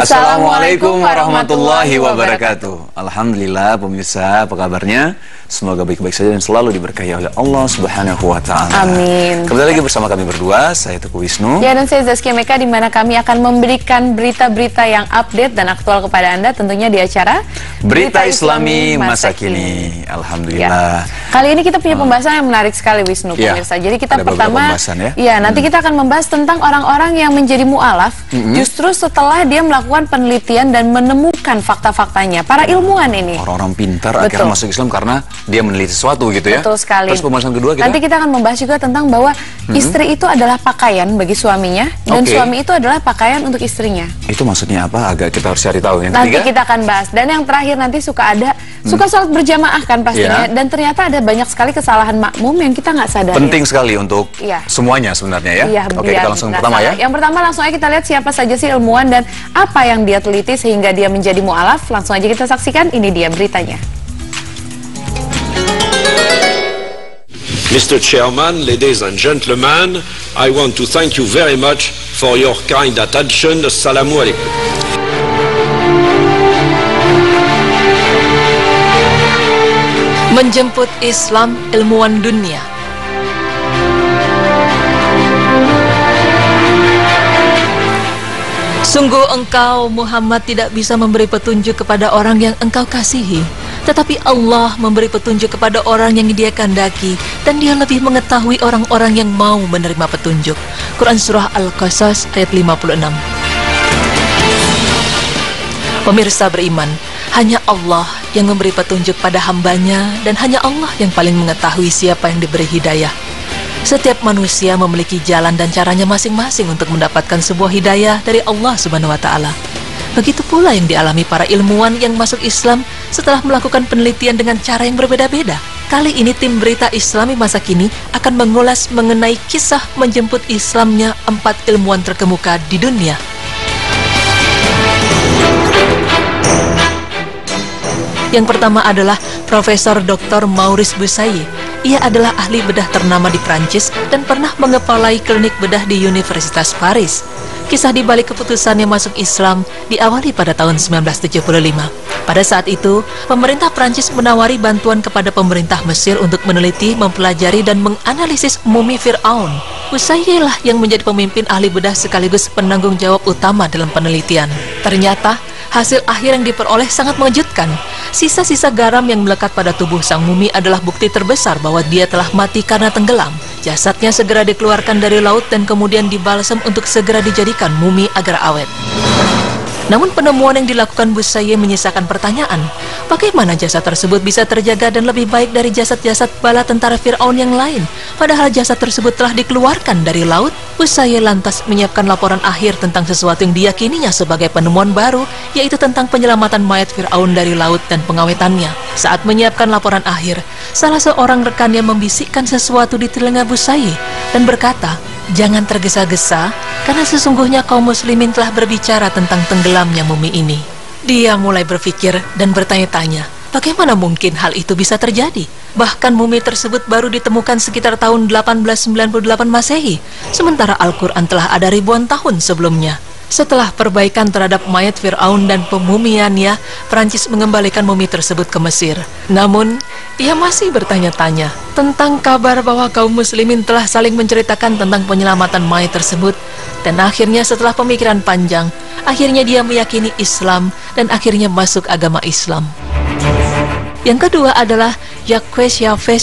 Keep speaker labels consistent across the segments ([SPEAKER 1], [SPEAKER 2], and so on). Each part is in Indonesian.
[SPEAKER 1] Assalamualaikum warahmatullahi wabarakatuh. Alhamdulillah pemirsa, apa kabarnya? Semoga baik-baik saja dan selalu diberkahi oleh Allah Subhanahu wa Ta'ala.
[SPEAKER 2] Amin.
[SPEAKER 1] Kembali lagi bersama kami berdua, saya Teguh Wisnu.
[SPEAKER 2] Ya, dan saya Zaskia Meka, di mana kami akan memberikan berita-berita yang update dan aktual kepada Anda, tentunya di acara
[SPEAKER 1] Berita Islami Masa Kini. Alhamdulillah.
[SPEAKER 2] Ya. Kali ini kita punya pembahasan yang menarik sekali, Wisnu, pemirsa. Jadi kita pertama, nanti kita akan membahas tentang orang-orang yang menjadi mu'alaf justru setelah dia melakukan penelitian dan menemukan fakta-faktanya. Para ilmuwan ini.
[SPEAKER 1] Orang-orang pintar akhirnya masuk Islam karena dia meneliti sesuatu gitu ya.
[SPEAKER 2] Betul sekali.
[SPEAKER 1] Terus pembahasan kedua
[SPEAKER 2] nanti kita akan membahas juga tentang bahwa istri itu adalah pakaian bagi suaminya dan suami itu adalah pakaian untuk istrinya.
[SPEAKER 1] Itu maksudnya apa? Agak kita harus cari tahu. Yang
[SPEAKER 2] nanti
[SPEAKER 1] ketiga,
[SPEAKER 2] kita akan bahas. Dan yang terakhir nanti suka sholat berjamaah kan pastinya. Dan ternyata ada banyak sekali kesalahan makmum yang kita nggak sadari.
[SPEAKER 1] Penting sekali untuk semuanya sebenarnya ya. Oke, kita langsung pertama ya.
[SPEAKER 2] Yang pertama langsung aja kita lihat siapa saja sih ilmuwan dan apa yang dia teliti sehingga dia menjadi mu'alaf. Langsung aja kita saksikan, ini dia beritanya.
[SPEAKER 3] Mr. Chairman, ladies and gentlemen, I want to thank you very much for your kind attention. Assalamu alaikum.
[SPEAKER 4] Menjemput Islam ilmuwan dunia. Sungguh engkau, Muhammad, tidak bisa memberi petunjuk kepada orang yang engkau kasihi, tetapi Allah memberi petunjuk kepada orang yang dia kehendaki, dan dia lebih mengetahui orang-orang yang mau menerima petunjuk. Quran Surah Al-Qasas ayat 56. Pemirsa beriman, hanya Allah yang memberi petunjuk pada hambanya, dan hanya Allah yang paling mengetahui siapa yang diberi hidayah. Setiap manusia memiliki jalan dan caranya masing-masing untuk mendapatkan sebuah hidayah dari Allah Subhanahu wa Ta'ala. Begitu pula yang dialami para ilmuwan yang masuk Islam setelah melakukan penelitian dengan cara yang berbeda-beda. Kali ini tim Berita Islami Masa Kini akan mengulas mengenai kisah menjemput Islamnya 4 ilmuwan terkemuka di dunia. Yang pertama adalah Profesor Dr. Maurice Bucaille. Ia adalah ahli bedah ternama di Prancis dan pernah mengepalai klinik bedah di Universitas Paris. Kisah di balik keputusannya masuk Islam diawali pada tahun 1975. Pada saat itu, pemerintah Prancis menawari bantuan kepada pemerintah Mesir untuk meneliti, mempelajari, dan menganalisis mumi Fir'aun. Bucaille lah yang menjadi pemimpin ahli bedah sekaligus penanggung jawab utama dalam penelitian. Ternyata, hasil akhir yang diperoleh sangat mengejutkan. Sisa-sisa garam yang melekat pada tubuh sang mumi adalah bukti terbesar bahwa dia telah mati karena tenggelam. Jasadnya segera dikeluarkan dari laut dan kemudian dibalsam untuk segera dijadikan mumi agar awet. Namun penemuan yang dilakukan Bucaille menyisakan pertanyaan, bagaimana jasad tersebut bisa terjaga dan lebih baik dari jasad-jasad bala tentara Fir'aun yang lain? Padahal jasad tersebut telah dikeluarkan dari laut. Bucaille lantas menyiapkan laporan akhir tentang sesuatu yang diyakininya sebagai penemuan baru, yaitu tentang penyelamatan mayat Fir'aun dari laut dan pengawetannya. Saat menyiapkan laporan akhir, salah seorang rekannya membisikkan sesuatu di telinga Bucaille dan berkata, "Jangan tergesa-gesa, karena sesungguhnya kaum muslimin telah berbicara tentang tenggelamnya mumi ini." Dia mulai berpikir dan bertanya-tanya, bagaimana mungkin hal itu bisa terjadi? Bahkan mumi tersebut baru ditemukan sekitar tahun 1898 Masehi, sementara Al-Quran telah ada ribuan tahun sebelumnya. Setelah perbaikan terhadap mayat Fir'aun dan pemumiannya, Prancis mengembalikan mumi tersebut ke Mesir. Namun, ia masih bertanya-tanya tentang kabar bahwa kaum muslimin telah saling menceritakan tentang penyelamatan mayat tersebut. Dan akhirnya setelah pemikiran panjang, akhirnya dia meyakini Islam dan akhirnya masuk agama Islam. Yang kedua adalah Jacques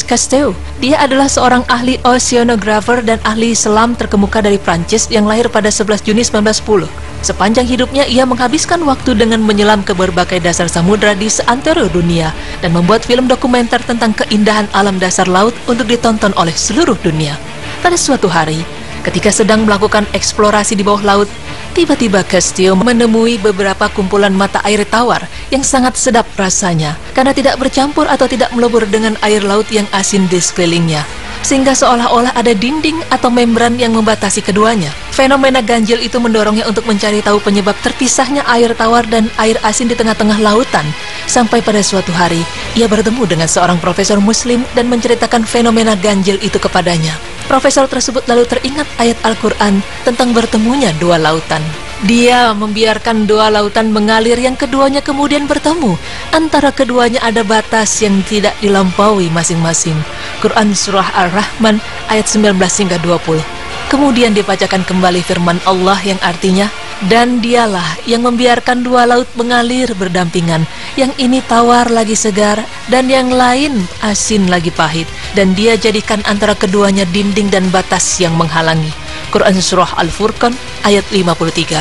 [SPEAKER 4] Cousteau. Dia adalah seorang ahli oceanographer dan ahli selam terkemuka dari Prancis yang lahir pada 11 Juni 1910. Sepanjang hidupnya ia menghabiskan waktu dengan menyelam ke berbagai dasar samudra di seantero dunia dan membuat film dokumenter tentang keindahan alam dasar laut untuk ditonton oleh seluruh dunia. Pada suatu hari, ketika sedang melakukan eksplorasi di bawah laut, tiba-tiba Cousteau menemui beberapa kumpulan mata air tawar yang sangat sedap rasanya karena tidak bercampur atau tidak melebur dengan air laut yang asin di sekelilingnya, sehingga seolah-olah ada dinding atau membran yang membatasi keduanya. Fenomena ganjil itu mendorongnya untuk mencari tahu penyebab terpisahnya air tawar dan air asin di tengah-tengah lautan. Sampai pada suatu hari, ia bertemu dengan seorang profesor muslim dan menceritakan fenomena ganjil itu kepadanya. Profesor tersebut lalu teringat ayat Al-Quran tentang bertemunya dua lautan. Dia membiarkan dua lautan mengalir yang keduanya kemudian bertemu. Antara keduanya ada batas yang tidak dilampaui masing-masing. Quran Surah Ar-Rahman ayat 19 hingga 20. Kemudian dibacakan kembali firman Allah yang artinya, dan dialah yang membiarkan dua laut mengalir berdampingan. Yang ini tawar lagi segar, dan yang lain asin lagi pahit. Dan dia jadikan antara keduanya dinding dan batas yang menghalangi. Quran Surah Al-Furqan ayat 53.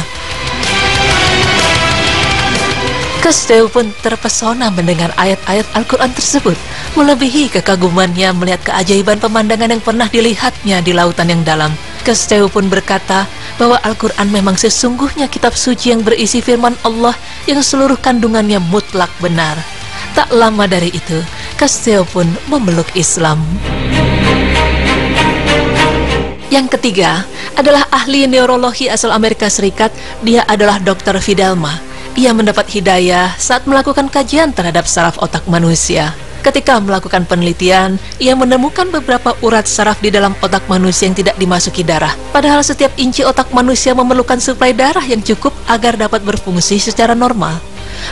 [SPEAKER 4] Cousteau pun terpesona mendengar ayat-ayat Al-Quran tersebut, melebihi kekagumannya melihat keajaiban pemandangan yang pernah dilihatnya di lautan yang dalam. Cousteau pun berkata bahwa Al-Quran memang sesungguhnya kitab suci yang berisi firman Allah yang seluruh kandungannya mutlak benar. Tak lama dari itu, Cousteau pun memeluk Islam. Yang ketiga adalah ahli neurologi asal Amerika Serikat. Dia adalah Dr. Fidelma. Ia mendapat hidayah saat melakukan kajian terhadap saraf otak manusia. Ketika melakukan penelitian, ia menemukan beberapa urat saraf di dalam otak manusia yang tidak dimasuki darah. Padahal setiap inci otak manusia memerlukan suplai darah yang cukup agar dapat berfungsi secara normal.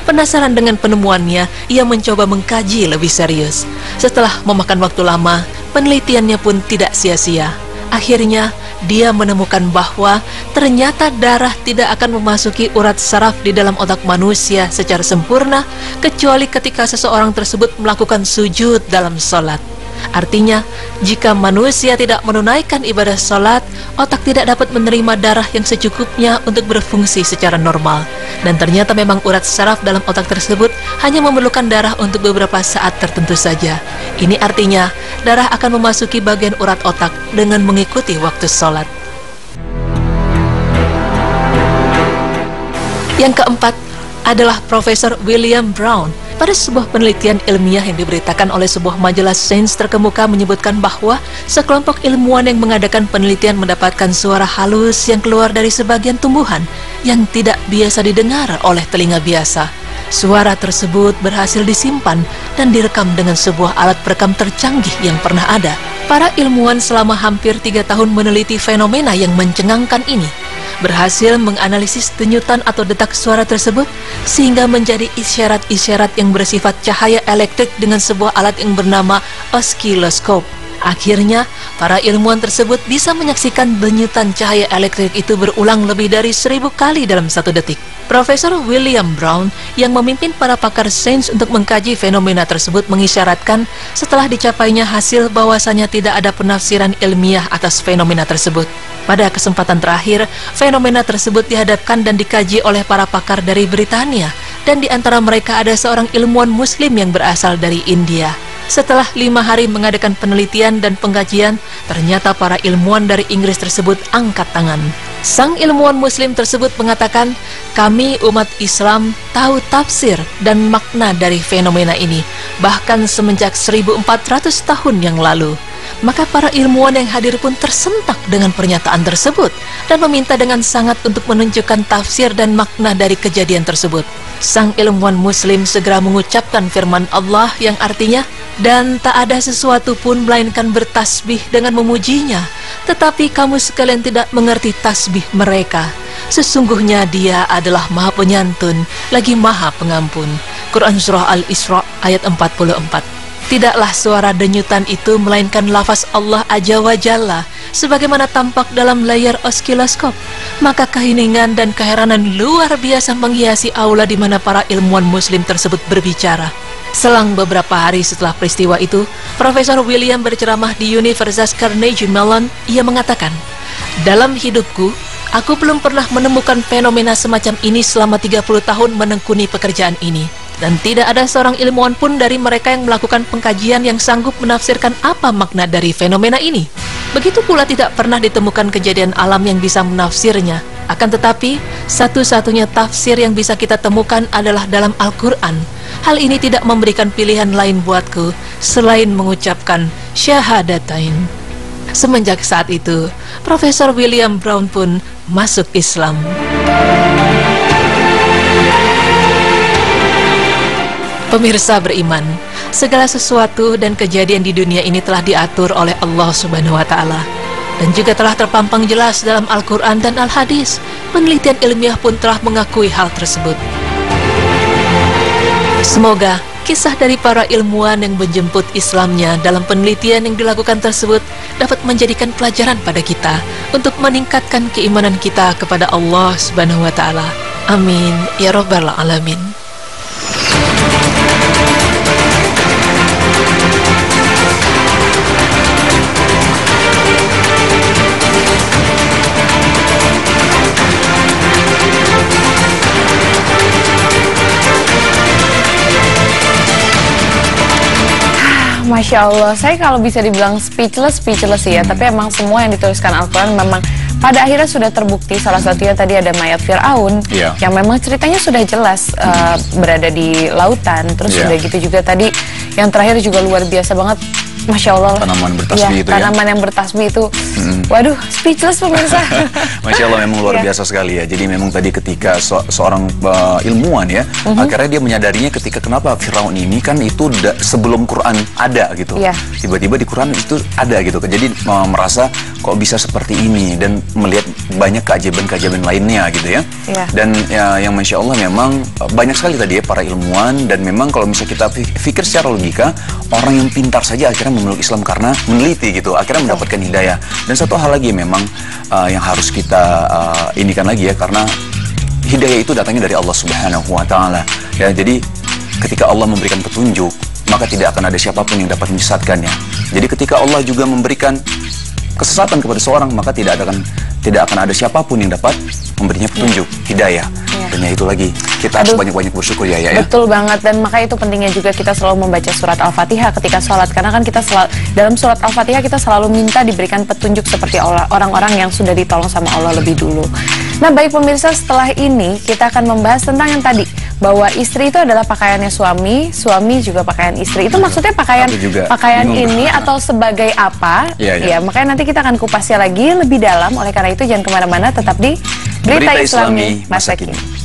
[SPEAKER 4] Penasaran dengan penemuannya, ia mencoba mengkaji lebih serius. Setelah memakan waktu lama, penelitiannya pun tidak sia-sia. Akhirnya, dia menemukan bahwa ternyata darah tidak akan memasuki urat saraf di dalam otak manusia secara sempurna kecuali ketika seseorang tersebut melakukan sujud dalam sholat. Artinya, jika manusia tidak menunaikan ibadah sholat, otak tidak dapat menerima darah yang secukupnya untuk berfungsi secara normal. Dan ternyata memang urat saraf dalam otak tersebut hanya memerlukan darah untuk beberapa saat tertentu saja. Ini artinya, darah akan memasuki bagian urat otak dengan mengikuti waktu sholat. Yang keempat adalah Profesor William Brown. Pada sebuah penelitian ilmiah yang diberitakan oleh sebuah majalah sains terkemuka menyebutkan bahwa sekelompok ilmuwan yang mengadakan penelitian mendapatkan suara halus yang keluar dari sebagian tumbuhan yang tidak biasa didengar oleh telinga biasa. Suara tersebut berhasil disimpan dan direkam dengan sebuah alat perekam tercanggih yang pernah ada. Para ilmuwan selama hampir 3 tahun meneliti fenomena yang mencengangkan ini, berhasil menganalisis denyutan atau detak suara tersebut sehingga menjadi isyarat-isyarat yang bersifat cahaya elektrik dengan sebuah alat yang bernama oskiloskop. Akhirnya, para ilmuwan tersebut bisa menyaksikan denyutan cahaya elektrik itu berulang lebih dari 1000 kali dalam 1 detik. Profesor William Brown yang memimpin para pakar sains untuk mengkaji fenomena tersebut mengisyaratkan setelah dicapainya hasil bahwasanya tidak ada penafsiran ilmiah atas fenomena tersebut. Pada kesempatan terakhir, fenomena tersebut dihadapkan dan dikaji oleh para pakar dari Britania, dan di antara mereka ada seorang ilmuwan muslim yang berasal dari India. Setelah 5 hari mengadakan penelitian dan pengkajian, ternyata para ilmuwan dari Inggris tersebut angkat tangan. Sang ilmuwan muslim tersebut mengatakan, kami umat Islam tahu tafsir dan makna dari fenomena ini, bahkan semenjak 1400 tahun yang lalu. Maka para ilmuwan yang hadir pun tersentak dengan pernyataan tersebut dan meminta dengan sangat untuk menunjukkan tafsir dan makna dari kejadian tersebut. Sang ilmuwan muslim segera mengucapkan firman Allah yang artinya, dan tak ada sesuatu pun melainkan bertasbih dengan memujinya, tetapi kamu sekalian tidak mengerti tasbih mereka. Sesungguhnya dia adalah maha penyantun lagi maha pengampun. Quran Surah Al-Isra ayat 44. Tidaklah suara denyutan itu melainkan lafaz Allah Azza wa Jalla sebagaimana tampak dalam layar oskiloskop. Maka keheningan dan keheranan luar biasa menghiasi aula di mana para ilmuwan muslim tersebut berbicara. Selang beberapa hari setelah peristiwa itu, Profesor William berceramah di Universitas Carnegie Mellon. Ia mengatakan, dalam hidupku, aku belum pernah menemukan fenomena semacam ini selama 30 tahun menekuni pekerjaan ini. Dan tidak ada seorang ilmuwan pun dari mereka yang melakukan pengkajian yang sanggup menafsirkan apa makna dari fenomena ini. Begitu pula tidak pernah ditemukan kejadian alam yang bisa menafsirnya. Akan tetapi, satu-satunya tafsir yang bisa kita temukan adalah dalam Al-Quran. Hal ini tidak memberikan pilihan lain buatku selain mengucapkan syahadatain. Semenjak saat itu, Profesor William Brown pun masuk Islam. Pemirsa beriman, segala sesuatu dan kejadian di dunia ini telah diatur oleh Allah Subhanahu wa Ta'ala. Dan juga telah terpampang jelas dalam Al-Quran dan Al-Hadis. Penelitian ilmiah pun telah mengakui hal tersebut. Semoga kisah dari para ilmuwan yang menjemput Islamnya dalam penelitian yang dilakukan tersebut dapat menjadikan pelajaran pada kita untuk meningkatkan keimanan kita kepada Allah Subhanahu wa Ta'ala. Amin ya Rabbal Alamin.
[SPEAKER 2] Masya Allah, saya kalau bisa dibilang speechless ya. Tapi emang semua yang dituliskan Al-Quran memang pada akhirnya sudah terbukti. Salah satunya tadi ada mayat Fir'aun yang memang ceritanya sudah jelas berada di lautan. Terus sudah gitu juga tadi yang terakhir juga luar biasa banget. Masya Allah,
[SPEAKER 1] tanaman bertasbih itu
[SPEAKER 2] tanaman yang bertasbih itu, waduh, speechless pemirsa.
[SPEAKER 1] Masya Allah, memang luar biasa sekali ya. Jadi memang tadi ketika seorang ilmuwan ya, akhirnya dia menyadarinya ketika kenapa Firaun ini kan itu sebelum Quran ada gitu. Tiba-tiba di Quran itu ada gitu. Jadi merasa kok bisa seperti ini dan melihat banyak keajaiban-keajaiban lainnya gitu ya. Dan yang Masya Allah memang banyak sekali tadi ya para ilmuwan, dan memang kalau misalnya kita pikir secara logika, orang yang pintar saja akhirnya memeluk Islam karena meneliti gitu, akhirnya mendapatkan hidayah. Dan satu hal lagi memang yang harus kita inikan lagi ya, karena hidayah itu datangnya dari Allah Subhanahu wa Ta'ala ya. Jadi ketika Allah memberikan petunjuk, maka tidak akan ada siapapun yang dapat menyesatkannya. Jadi ketika Allah juga memberikan kesesatan kepada seorang, maka tidak akan ada siapapun yang dapat memberinya petunjuk, hidayah. Dan ya itu lagi, kita harus banyak-banyak bersyukur ya.
[SPEAKER 2] Betul banget, dan makanya itu pentingnya juga kita selalu membaca surat Al-Fatihah ketika sholat. Karena kan kita dalam surat Al-Fatihah kita selalu minta diberikan petunjuk seperti orang-orang yang sudah ditolong sama Allah lebih dulu. Nah baik pemirsa, setelah ini kita akan membahas tentang yang tadi, bahwa istri itu adalah pakaiannya suami, suami juga pakaian istri. Itu maksudnya pakaian ini atau sebagai apa? Ya, makanya nanti kita akan kupasnya lagi lebih dalam. Oleh karena itu jangan kemana-mana, tetap di Berita Islami Masa Kini.